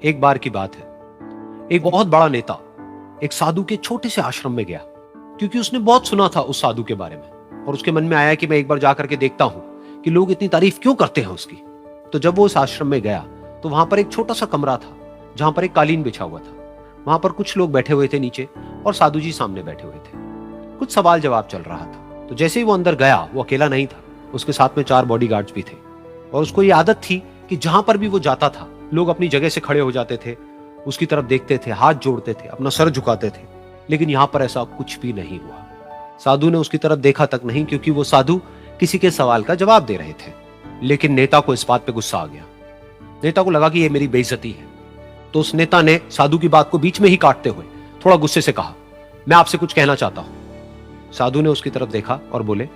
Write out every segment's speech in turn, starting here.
एक बार की बात है, एक बहुत बड़ा नेता एक साधु के छोटे से आश्रम में गया, क्योंकि उसने बहुत सुना था उस साधु के बारे में और उसके मन में आया कि मैं एक बार जाकर के देखता हूं कि लोग इतनी तारीफ क्यों करते हैं उसकी। तो जब वो उस आश्रम में गया तो वहां पर एक छोटा सा कमरा था जहां पर एक कालीन बिछा हुआ था। वहां पर कुछ लोग बैठे हुए थे नीचे और साधु जी सामने बैठे हुए थे। कुछ सवाल जवाब चल रहा था। तो जैसे ही वो अंदर गया, वो अकेला नहीं था, उसके साथ में 4 बॉडीगार्ड्स भी थे और उसको ये आदत थी कि जहां पर भी वो जाता था लोग अपनी जगह से खड़े हो जाते थे, उसकी तरफ देखते थे, हाथ जोड़ते थे, अपना सर झुकाते थे। लेकिन यहां पर ऐसा कुछ भी नहीं हुआ। साधु ने उसकी तरफ देखा तक नहीं, क्योंकि वो साधु किसी के सवाल का जवाब दे रहे थे। लेकिन नेता को इस बात पे गुस्सा आ गया। नेता को लगा कि ये मेरी बेइज्जती है। तो उस नेता ने साधु की बात को बीच में ही काटते हुए थोड़ा गुस्से से कहा, मैं आपसे कुछ कहना चाहता हूं। साधु ने उसकी तरफ देखा और बोले,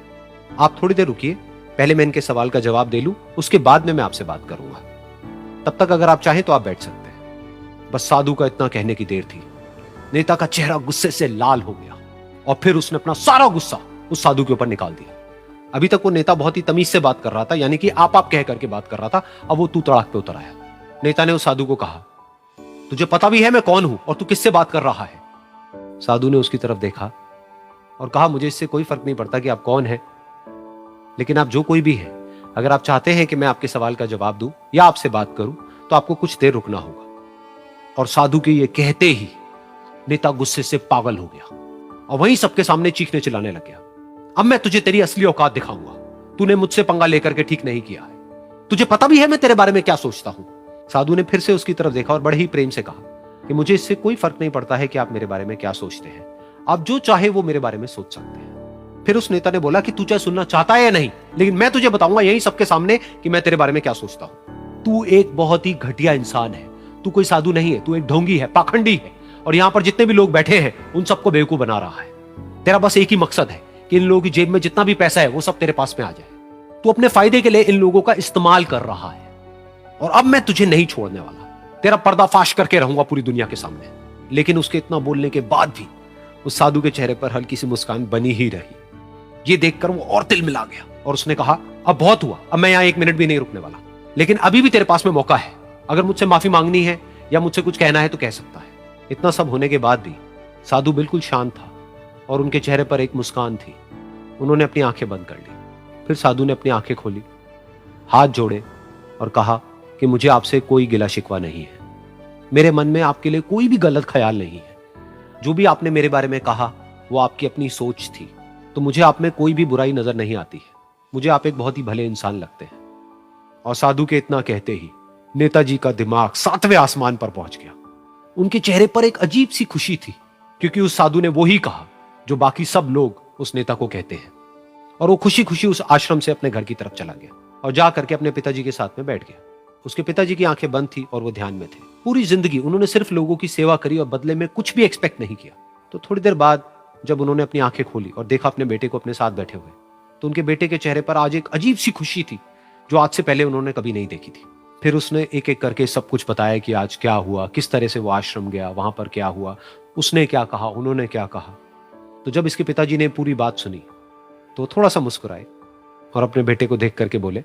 आप थोड़ी देर रुकिए, पहले मैं इनके सवाल का जवाब दे लूं, उसके बाद में मैं आपसे बात करूंगा। तब तक अगर आप चाहें तो आप बैठ सकते हैं। बस साधु का इतना कहने की देर थी। नेता का चेहरा गुस्से से लाल हो गया और फिर उसने अपना सारा गुस्सा उस साधु के ऊपर निकाल दिया। अभी तक वो नेता बहुत ही तमीज से बात कर रहा था, यानी कि आप कह करके बात कर रहा था। अब वो तू तड़ाक पे उतर आया। नेता ने उस साधु को कहा, तुझे पता भी है मैं कौन हूं और तू किससे बात कर रहा है? साधु ने उसकी तरफ देखा और कहा, मुझे इससे कोई फर्क नहीं पड़ता कि आप कौन हैं, लेकिन आप जो कोई भी हैं, अगर आप चाहते हैं कि मैं आपके सवाल का जवाब दूं या आपसे बात करूं तो आपको कुछ देर रुकना होगा। और साधु के ये कहते ही नेता गुस्से से पागल हो गया और वहीं सबके सामने चीखने चिल्लाने लग गया, अब मैं तुझे तेरी असली औकात दिखाऊंगा। तूने मुझसे पंगा लेकर के ठीक नहीं किया है। तुझे पता भी है मैं तेरे बारे में क्या सोचता हूं। साधु ने फिर से उसकी तरफ देखा और बड़े ही प्रेम से कहा कि मुझे इससे कोई फर्क नहीं पड़ता है कि आप मेरे बारे में क्या सोचते हैं। आप जो चाहे वो मेरे बारे में सोच सकते हैं। फिर उस नेता ने बोला कि तू चाहे सुनना चाहता है या नहीं, लेकिन मैं तुझे बताऊंगा यही सबके सामने कि मैं तेरे बारे में क्या सोचता हूं। तू एक बहुत ही घटिया इंसान है। तू कोई साधु नहीं है, तू एक ढोंगी है, पाखंडी है और यहां पर जितने भी लोग बैठे हैं उन सबको बेवकूफ बना रहा है। तेरा बस एक ही मकसद है कि इन लोगों की जेब में जितना भी पैसा है वो सब तेरे पास में आ जाए। तू अपने फायदे के लिए इन लोगों का इस्तेमाल कर रहा है और अब मैं तुझे नहीं छोड़ने वाला। तेरा पर्दाफाश करके रहूंगा पूरी दुनिया के सामने। लेकिन उसके इतना बोलने के बाद भी उस साधु के चेहरे पर हल्की सी मुस्कान बनी ही रही। ये देखकर वो और तिल मिला गया और उसने कहा, अब बहुत हुआ, अब मैं यहां 1 मिनट भी नहीं रुकने वाला। लेकिन अभी भी तेरे पास में मौका है। अगर मुझसे माफी मांगनी है या मुझसे कुछ कहना है तो कह सकता है। इतना सब होने के बाद भी साधु बिल्कुल शांत था और उनके चेहरे पर एक मुस्कान थी। उन्होंने अपनी आंखें बंद कर ली। फिर साधु ने अपनी आंखें खोली, हाथ जोड़े और कहा कि मुझे आपसे कोई गिला शिकवा नहीं है। मेरे मन में आपके लिए कोई भी गलत ख्याल नहीं है। जो भी आपने मेरे बारे में कहा वो आपकी अपनी सोच थी। तो मुझे आप में कोई भी बुराई नजर नहीं आती है। मुझे आप एक बहुत ही भले इंसान लगते हैं। और साधु के इतना कहते ही नेताजी का दिमाग 7वें आसमान पर पहुंच गया। उनके चेहरे पर एक अजीब सी खुशी थी, क्योंकि उस साधु ने वो ही कहा जो बाकी सब लोग उस नेता को कहते हैं। और वो खुशी खुशी उस आश्रम से अपने घर की तरफ चला गया और जा करके अपने पिताजी के साथ में बैठ गया। उसके पिताजी की आंखें बंद थी और वो ध्यान में थे। पूरी जिंदगी उन्होंने सिर्फ लोगों की सेवा करी और बदले में कुछ भी एक्सपेक्ट नहीं किया। तो थोड़ी देर बाद जब उन्होंने अपनी आंखें खोली और देखा अपने बेटे को अपने साथ बैठे हुए, तो उनके बेटे के चेहरे पर आज एक अजीब सी खुशी थी जो आज से पहले उन्होंने कभी नहीं देखी थी। फिर उसने एक एक करके सब कुछ बताया कि आज क्या हुआ, किस तरह से वो आश्रम गया, वहां पर क्या हुआ, उसने क्या कहा, उन्होंने क्या कहा। तो जब इसके पिताजी ने पूरी बात सुनी तो थोड़ा सा मुस्कुराए और अपने बेटे को देख करके बोले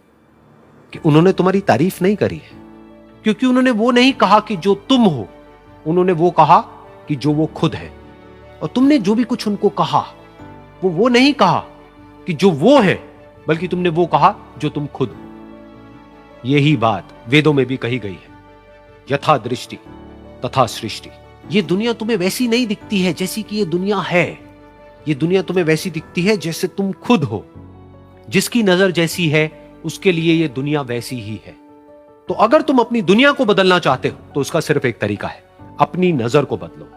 कि उन्होंने तुम्हारी तारीफ नहीं करी है, क्योंकि उन्होंने वो नहीं कहा कि जो तुम हो, उन्होंने वो कहा कि जो वो खुद है। और तुमने जो भी कुछ उनको कहा वो नहीं कहा कि जो वो है, बल्कि तुमने वो कहा जो तुम खुद हो। यही बात वेदों में भी कही गई है, यथा दृष्टि तथा सृष्टि। ये दुनिया तुम्हें वैसी नहीं दिखती है जैसी कि ये दुनिया है। ये दुनिया तुम्हें वैसी दिखती है जैसे तुम खुद हो। जिसकी नजर जैसी है उसके लिए ये दुनिया वैसी ही है। तो अगर तुम अपनी दुनिया को बदलना चाहते हो तो उसका सिर्फ एक तरीका है, अपनी नजर को बदलो।